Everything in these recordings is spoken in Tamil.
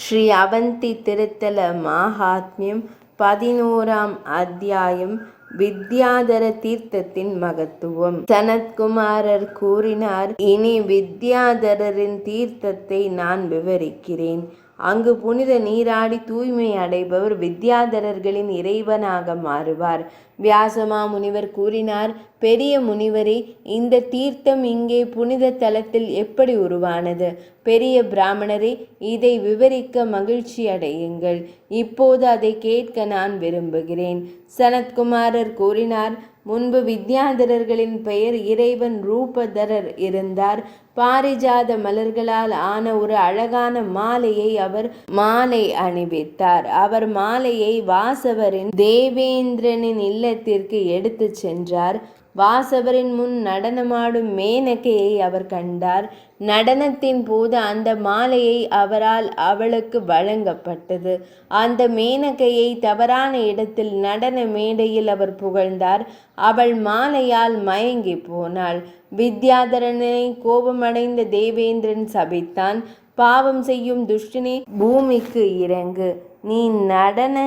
ஸ்ரீ அவந்தி திருத்தல மாஹாத்மியம் 11ஆம் அத்தியாயம். வித்யாதர தீர்த்தத்தின் மகத்துவம். சனத்குமாரர் கூறினார், இனி வித்யாதரரின் தீர்த்தத்தை நான் விவரிக்கிறேன். அங்கு புனித நீராடி தூய்மை அடைபவர் வித்யாதரர்களின் இறைவனாக மாறுவார். வியாசமா முனிவர் கூறினார், பெரிய முனிவரே, இந்த தீர்த்தம் இங்கே புனித தலத்தில் எப்படி உருவானது? பெரிய பிராமணரே, இதை விவரிக்க மகிழ்ச்சி அடையுங்கள். இப்போது அதை கேட்க நான் விரும்புகிறேன். சனத்குமாரர் கூறினார், முன்பு வித்யாதரர்களின் பெயர் இறைவன் ரூபதரர் இருந்தார். பாரிஜாத மலர்களால் ஆன ஒரு அழகான மாலையை அவர் மாலை அணிவித்தார். அவர் மாலையை வாசவரின் தேவேந்திரனின் இல்லத்திற்கு எடுத்து சென்றார். வாசவரின் முன் நடனமாடும் மேனகையை அவர் கண்டார். நடனத்தின் போது அந்த மாலையை அவரால் அவளுக்கு வழங்கப்பட்டது. அந்த மேனகையை தவறான இடத்தில் நடன மேடையில் அவர் புகழ்ந்தார். அவள் மாலையால் மயங்கி போனாள். வித்யாதரனை கோபமடைந்த தேவேந்திரன் சபித்தான். பாவம் செய்யும் துஷ்டனே, பூமிக்கு இறங்கு. நீ நடன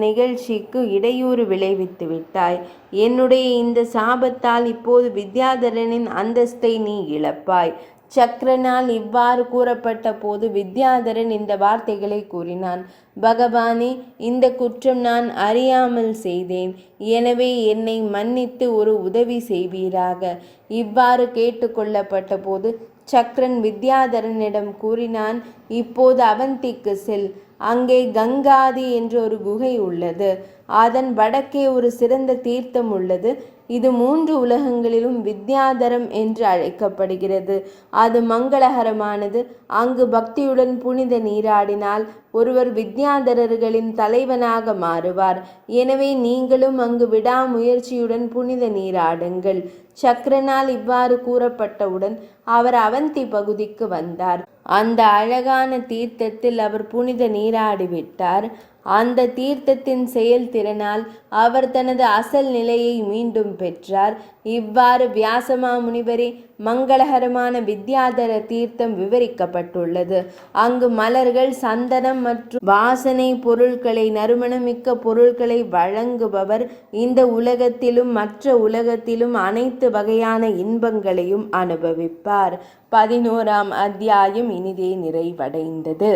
நிகழ்ச்சிக்கு இடையூறு விளைவித்து விட்டாய். என்னுடைய இந்த சாபத்தால் இப்போது வித்யாதரனின் அந்தஸ்தை நீ இழப்பாய். சக்கரனால் இவ்வாறு கூறப்பட்ட போது வித்யாதரன் இந்த வார்த்தைகளை கூறினான், பகவானே, இந்த குற்றம் நான் அறியாமல் செய்தேன். எனவே என்னை மன்னித்து ஒரு உதவி செய்வீராக. இவ்வாறு கேட்டுக்கொள்ளப்பட்ட போது சக்கரன் வித்யாதரனிடம் கூறினான், இப்போது அவந்திக்கு செல். அங்கே கங்காதி என்ற ஒரு குகை உள்ளது. அதன் வடக்கே ஒரு சிறந்த தீர்த்தம் உள்ளது. இது 3 உலகங்களிலும் வித்யாதரம் என்று அழைக்கப்படுகிறது. அது மங்களகரமானது. அங்கு பக்தியுடன் புனித நீராடினால் ஒருவர் வித்யாதரர்களின் தலைவனாக மாறுவார். எனவே நீங்களும் அங்கு விடாமுயற்சியுடன் புனித நீராடுங்கள். சக்கரனால் இவ்வாறு கூறப்பட்டவுடன் அவர் அவந்தி பகுதிக்கு வந்தார். அந்த அழகான தீர்த்தத்தில் அவர் புனித நீராடிவிட்டார். அந்த தீர்த்தத்தின் செயல்திறனால் அவர் தனது அசல் நிலையை மீண்டும் பெற்றார். இவ்வாறு வியாசமா முனிவரே, மங்களகரமான வித்யாதர தீர்த்தம் விவரிக்கப்பட்டுள்ளது. அங்கு மலர்கள், சந்தனம் மற்றும் வாசனை பொருட்களை, நறுமணமிக்க பொருட்களை வழங்குபவர் இந்த உலகத்திலும் மற்ற உலகத்திலும் அனைத்து வகையான இன்பங்களையும் அனுபவிப்பார். 11ஆம் அத்தியாயம் இனிதே நிறைவடைந்தது.